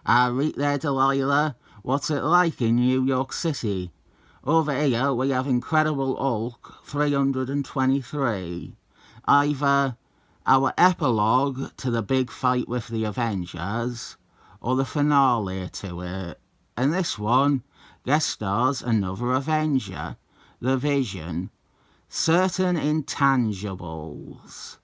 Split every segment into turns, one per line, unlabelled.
Right there, Delilah. What's it like in New York City? Over here, we have Incredible Hulk 323. Either our epilogue to the big fight with the Avengers, or the finale to it. And this one guest stars another Avenger, the Vision. Certain intangibles.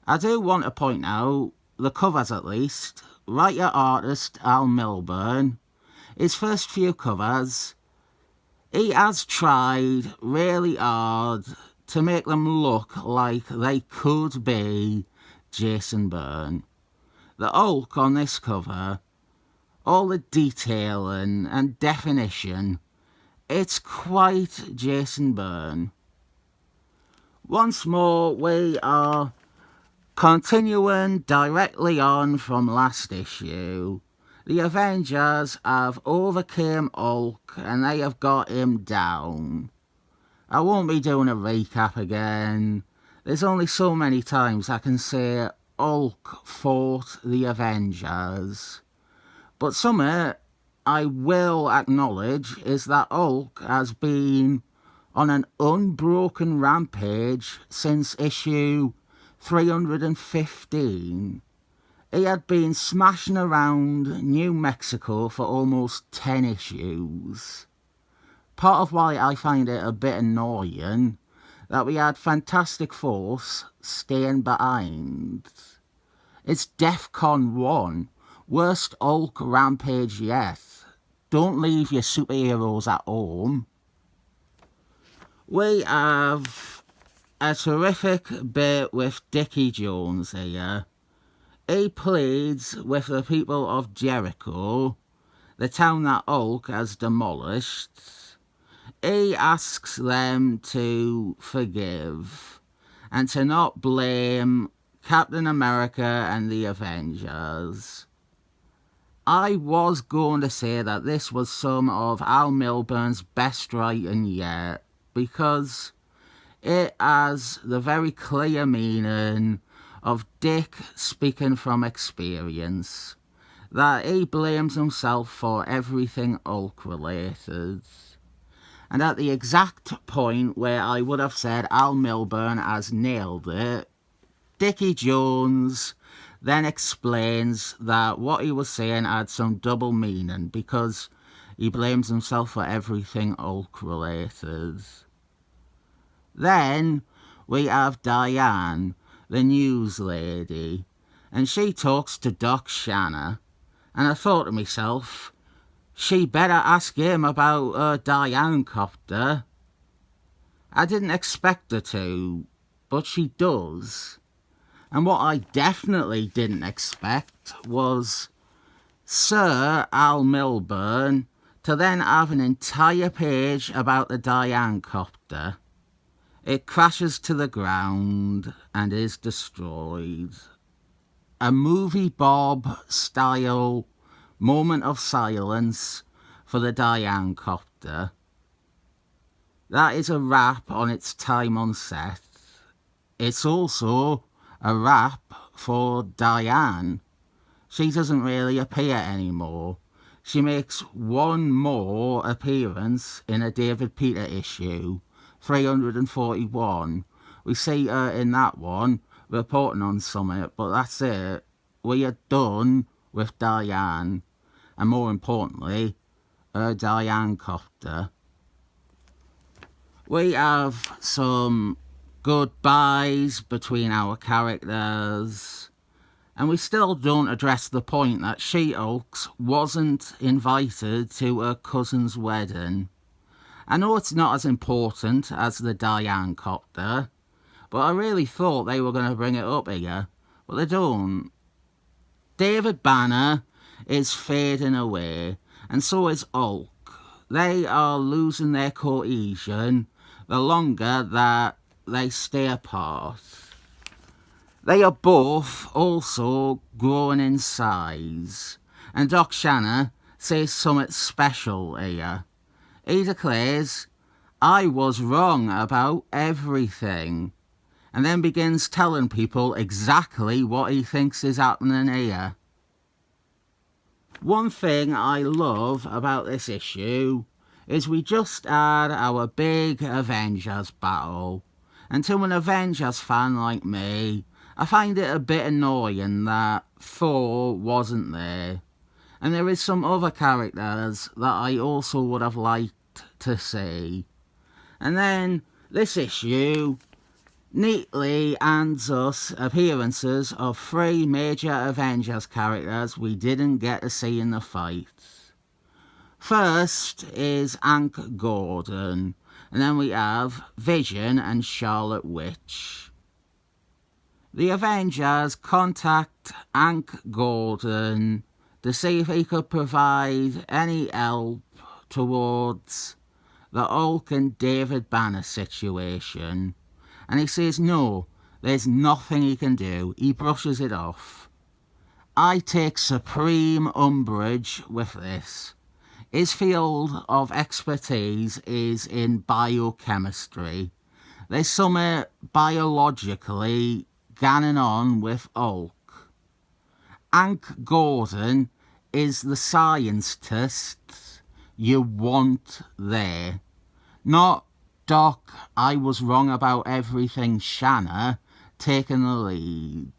I do want to point out, the covers at least, writer-artist Al Milburn, his first few covers, he has tried really hard to make them look like they could be Jason Bourne. The Hulk on this cover, all the detail and definition, it's quite Jason Bourne. Once more, we are continuing directly on from last issue. The Avengers have overcame Hulk and they have got him down. I won't be doing a recap again. There's only so many times I can say Hulk fought the Avengers. But something I will acknowledge is that Hulk has been on an unbroken rampage since issue 315. He had been smashing around New Mexico for almost 10 issues. Part of why I find it a bit annoying that we had Fantastic Force staying behind. It's DEFCON 1, worst Hulk rampage yet. Don't leave your superheroes at home. We have a terrific bit with Dickie Jones here. He pleads with the people of Jericho, the town that Hulk has demolished. He asks them to forgive and to not blame Captain America and the Avengers. I was going to say that this was some of Al Milburn's best writing yet, because it has the very clear meaning of Dick speaking from experience, that he blames himself for everything Hulk related. And at the exact point where I would have said Al Milburn has nailed it, Dickie Jones then explains that what he was saying had some double meaning because he blames himself for everything Hulk related. Then we have Diane, the news lady, and she talks to Doc Shanna, and I thought to myself, she better ask him about her Diane copter. I didn't expect her to, but she does. And what I definitely didn't expect was Sir Al Milburn to then have an entire page about the Diane copter. It crashes to the ground and is destroyed. A movie Bob style moment of silence for the Diane copter. That is a wrap on its time on set. It's also a wrap for Diane. She doesn't really appear anymore. She makes one more appearance in a David Peter issue, 341. We see her in that one, reporting on something, but that's it. We are done with Diane, and more importantly, her Diane copter. We have some goodbyes between our characters, and we still don't address the point that She-Hulk wasn't invited to her cousin's wedding. I know it's not as important as the Diane copter, but I really thought they were going to bring it up here, but they don't. David Banner is fading away, and so is Hulk. They are losing their cohesion the longer that they stay apart. They are both also growing in size, and Doc Shanna says something special here. He declares, "I was wrong about everything," and then begins telling people exactly what he thinks is happening here. One thing I love about this issue is we just had our big Avengers battle. And to an Avengers fan like me, I find it a bit annoying that Thor wasn't there. And there is some other characters that I also would have liked to see. And then this issue neatly hands us appearances of 3 major Avengers characters we didn't get to see in the fight. First is Hank Gordon, and then we have Vision and Scarlet Witch. The Avengers contact Hank Gordon to see if he could provide any help towards the Hulk and David Banner situation. And he says no, there's nothing he can do. He brushes it off. I take supreme umbrage with this. His field of expertise is in biochemistry. There's something biologically going on with Hulk. Hank Gordon is the scientist you want there. Not Doc, I was wrong about everything Shanna taking the lead.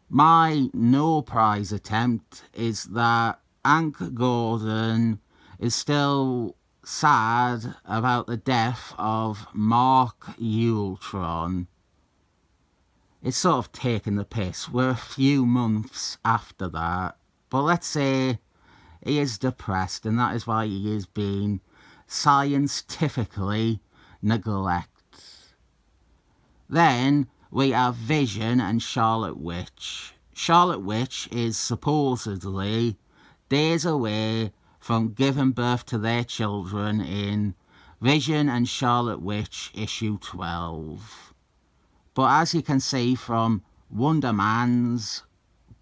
My no prize attempt is that Hank Gordon is still sad about the death of Mark Ultron. It's sort of taking the piss. We're a few months after that. But let's say he is depressed, and that is why he is being scientifically neglected. Then we have Vision and Scarlet Witch. Scarlet Witch is supposedly days away from giving birth to their children in Vision and Scarlet Witch issue 12. But as you can see from Wonder Man's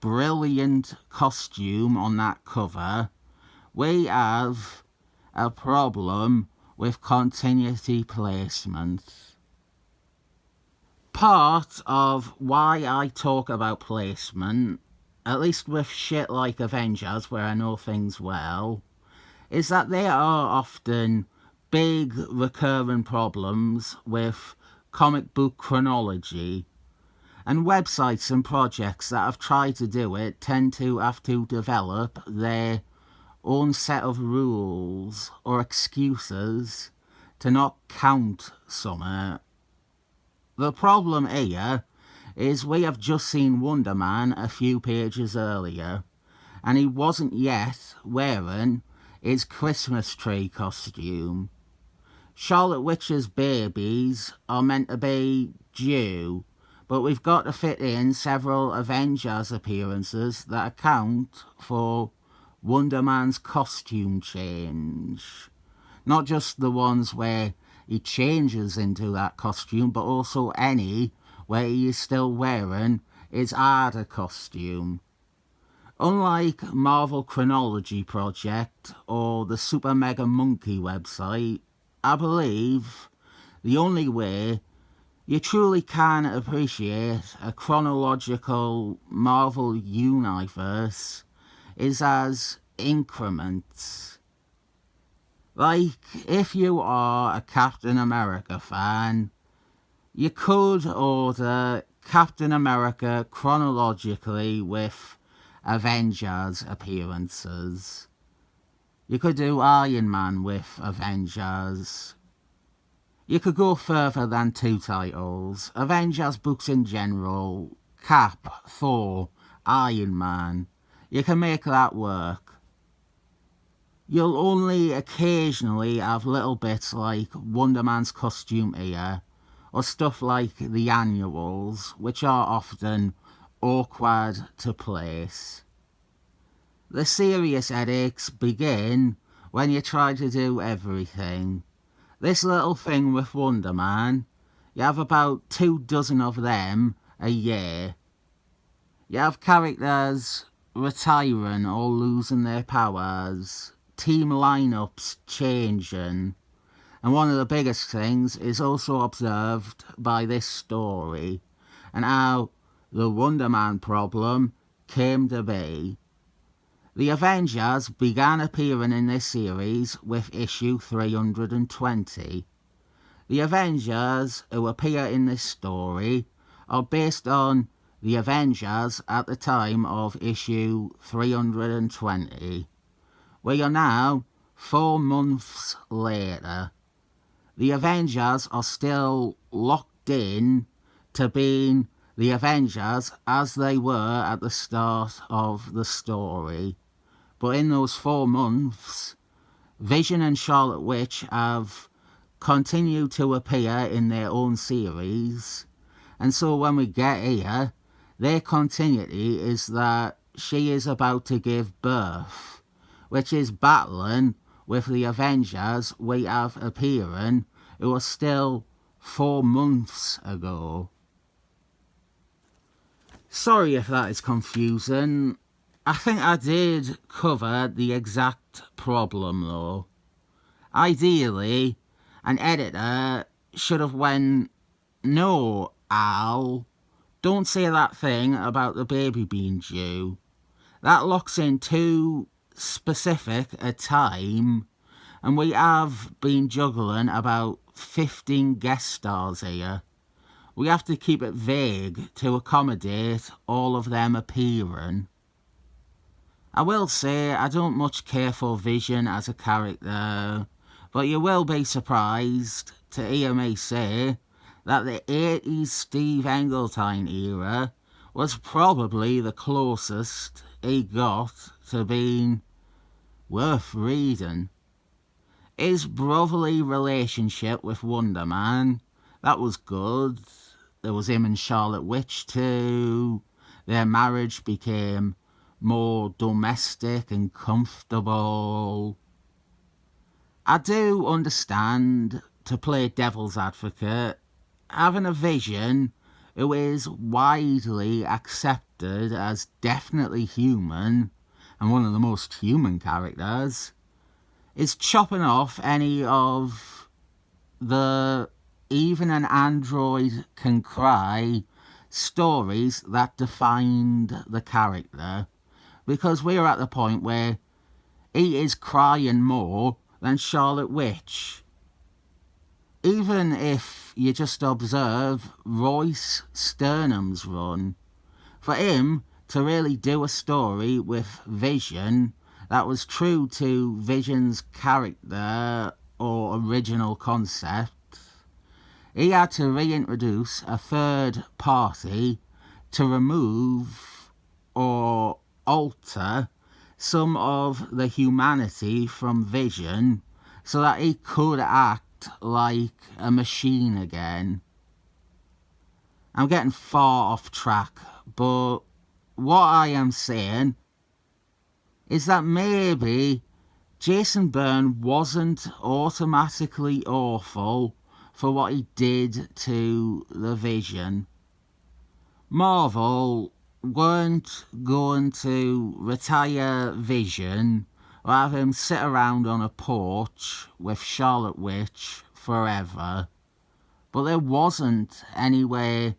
brilliant costume on that cover, we have a problem with continuity placement. Part of why I talk about placement, at least with shit like Avengers where I know things well, is that there are often big recurring problems with comic book chronology, and websites and projects that have tried to do it tend to have to develop their own set of rules or excuses to not count something. The problem here is we have just seen Wonder Man a few pages earlier, and he wasn't yet wearing his Christmas tree costume. Scarlet Witch's babies are meant to be due, but we've got to fit in several Avengers appearances that account for Wonder Man's costume change. Not just the ones where he changes into that costume, but also any where he is still wearing his harder costume. Unlike Marvel Chronology Project or the Super Mega Monkey website, I believe the only way you truly can appreciate a chronological Marvel universe is as increments. Like, if you are a Captain America fan, you could order Captain America chronologically with Avengers appearances. You could do Iron Man with Avengers. You could go further than 2 titles. Avengers books in general, Cap, Thor, Iron Man. You can make that work. You'll only occasionally have little bits like Wonder Man's costume here, or stuff like the annuals, which are often awkward to place. The serious headaches begin when you try to do everything. This little thing with Wonder Man, you have about 24 of them a year. You have characters retiring or losing their powers, team lineups changing, and one of the biggest things is also observed by this story, and how the Wonder Man problem came to be. The Avengers began appearing in this series with issue 320. The Avengers who appear in this story are based on the Avengers at the time of issue 320. We are now 4 months later. The Avengers are still locked in to being the Avengers as they were at the start of the story. But in those 4 months, Vision and Scarlet Witch have continued to appear in their own series, and so when we get here, their continuity is that she is about to give birth, which is battling with the Avengers we have appearing who are still 4 months ago. Sorry if that is confusing. I think I did cover the exact problem though. Ideally, an editor should have went, "No, Al, don't say that thing about the baby being due. That locks in too specific a time, and we have been juggling about 15 guest stars here. We have to keep it vague to accommodate all of them appearing." I will say I don't much care for Vision as a character, but you will be surprised to hear me say that the 80s Steve Englehart era was probably the closest he got to being worth reading. His brotherly relationship with Wonder Man, that was good. There was him and Scarlet Witch too. Their marriage became more domestic and comfortable. I do understand, to play devil's advocate, having a Vision who is widely accepted as definitely human and one of the most human characters is chopping off any of the "even an android can cry" stories that defined the character, because we're at the point where he is crying more than Scarlet Witch. Even if you just observe Royce Sternham's run, for him to really do a story with Vision that was true to Vision's character or original concept, he had to reintroduce a third party to remove or alter some of the humanity from Vision so that he could act like a machine again. I'm getting far off track, but what I am saying is that maybe Jason Bourne wasn't automatically awful for what he did to the Vision. Marvel weren't going to retire Vision or have him sit around on a porch with Scarlet Witch forever, but there wasn't anywhere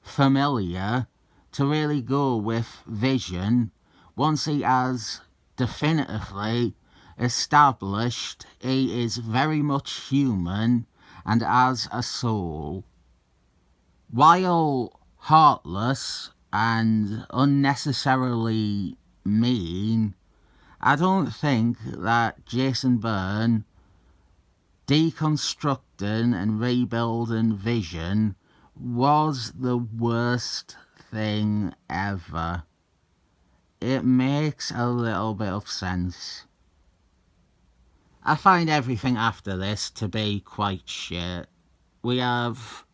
familiar to really go with Vision once he has definitively established he is very much human and has a soul. While heartless and unnecessarily mean, I don't think that Jason Bourne deconstructing and rebuilding Vision was the worst thing ever. It makes a little bit of sense. I find everything after this to be quite shit. We have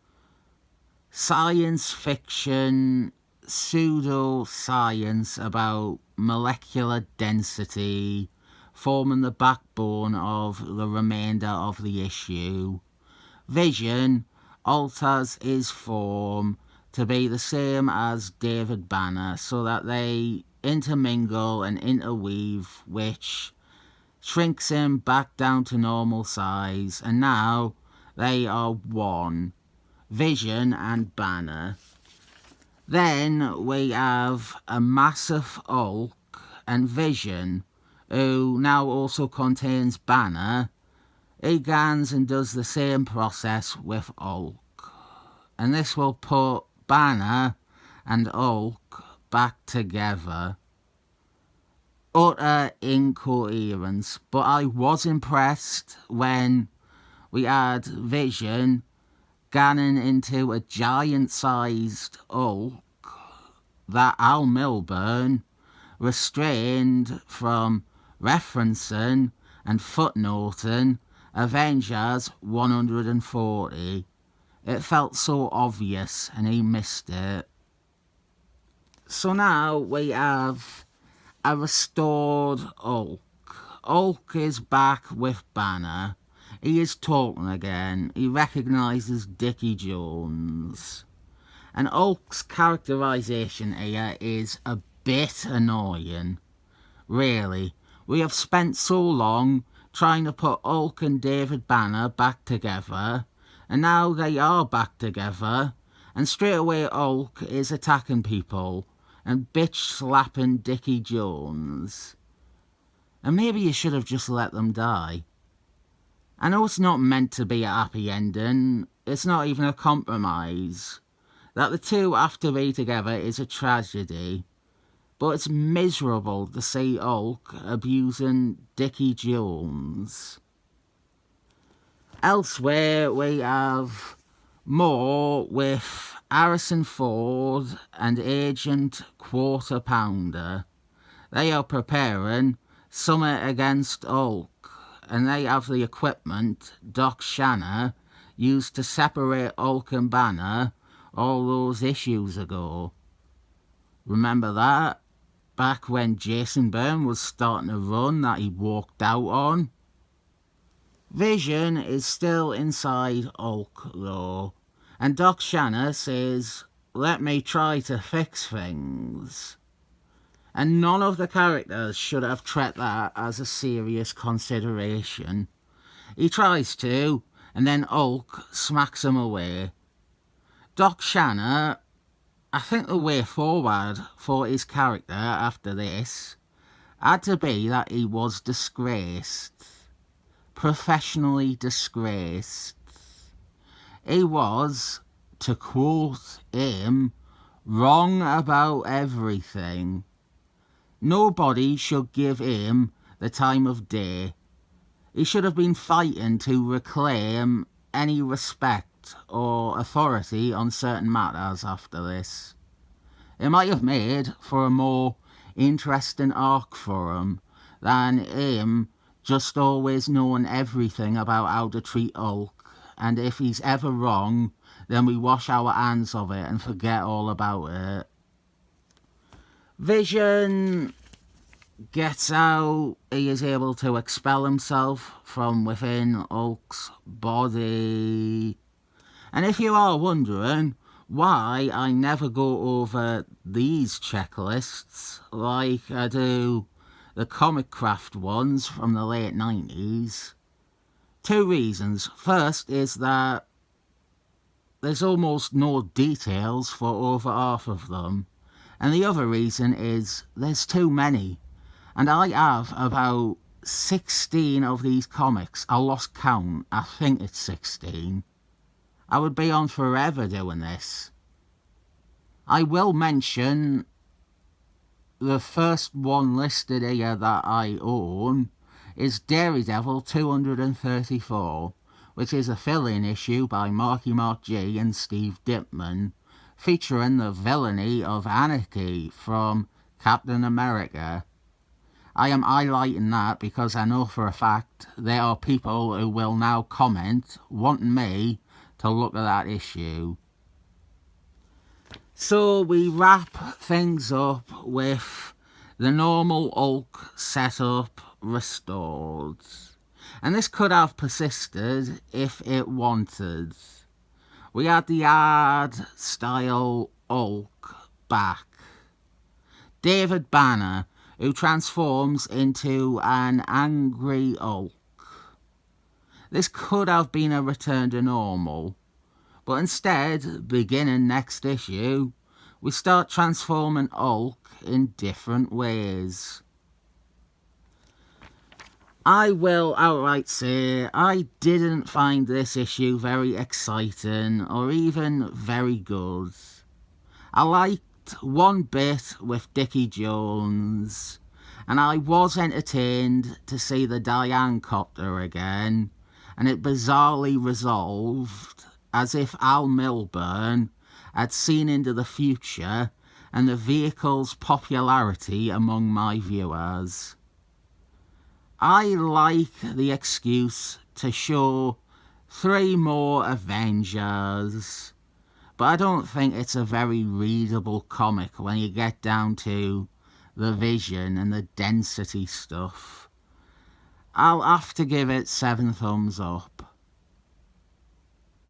science fiction, pseudo-science about molecular density forming the backbone of the remainder of the issue. Vision alters his form to be the same as David Banner so that they intermingle and interweave, which shrinks him back down to normal size, and now they are one, Vision and Banner. Then we have a massive Hulk and Vision, who now also contains Banner, he goes and does the same process with Hulk. And this will put Banner and Hulk back together. Utter incoherence, but I was impressed when we had Vision ganning into a giant-sized Hulk that Al Milburn restrained from referencing and footnoting Avengers 140. It felt so obvious and he missed it. So now we have a restored Hulk. Hulk is back with Banner. He is talking again. He recognises Dickie Jones. And Hulk's characterisation here is a bit annoying. Really. We have spent so long trying to put Hulk and David Banner back together, and now they are back together, and straight away Hulk is attacking people and bitch slapping Dickie Jones. And maybe you should have just let them die. I know it's not meant to be a happy ending, it's not even a compromise. That the two have to be together is a tragedy, but it's miserable to see Hulk abusing Dickie Jones. Elsewhere we have more with Harrison Ford and Agent Quarter Pounder. They are preparing Summit against Hulk, and they have the equipment Doc Shanna used to separate Hulk and Banner all those issues ago. Remember that? Back when Jason Bourne was starting a run that he walked out on? Vision is still inside Hulk though, and Doc Shanna says, "Let me try to fix things." And none of the characters should have treated that as a serious consideration. He tries to, and then Hulk smacks him away. Doc Shanna, I think the way forward for his character after this had to be that he was disgraced. Professionally disgraced. He was, to quote him, wrong about everything. Nobody should give him the time of day. He should have been fighting to reclaim any respect or authority on certain matters after this. It might have made for a more interesting arc for him than him just always knowing everything about how to treat Hulk, and if he's ever wrong, then we wash our hands of it and forget all about it. Vision gets out. He is able to expel himself from within Hulk's body. And if you are wondering why I never go over these checklists like I do the Comic Craft ones from the late 90s, two reasons. First is that there's almost no details for over half of them. And the other reason is there's too many. And I have about 16 of these comics. I lost count. I think it's 16. I would be on forever doing this. I will mention the first one listed here that I own is Daredevil 234, which is a fill-in issue by Marky Mark G and Steve Dipman, featuring the villainy of Anarchy from Captain America. I am highlighting that because I know for a fact there are people who will now comment wanting me to look at that issue. So we wrap things up with the normal Hulk setup restored. And this could have persisted if it wanted. We had the hard style Hulk back. David Banner, who transforms into an angry Hulk. This could have been a return to normal, but instead, beginning next issue, we start transforming Hulk in different ways. I will outright say I didn't find this issue very exciting or even very good. I liked one bit with Dickie Jones, and I was entertained to see the Diane copter again, and it bizarrely resolved as if Al Milburn had seen into the future and the vehicle's popularity among my viewers. I like the excuse to show 3 more Avengers, but I don't think it's a very readable comic when you get down to the vision and the density stuff. I'll have to give it 7 thumbs up.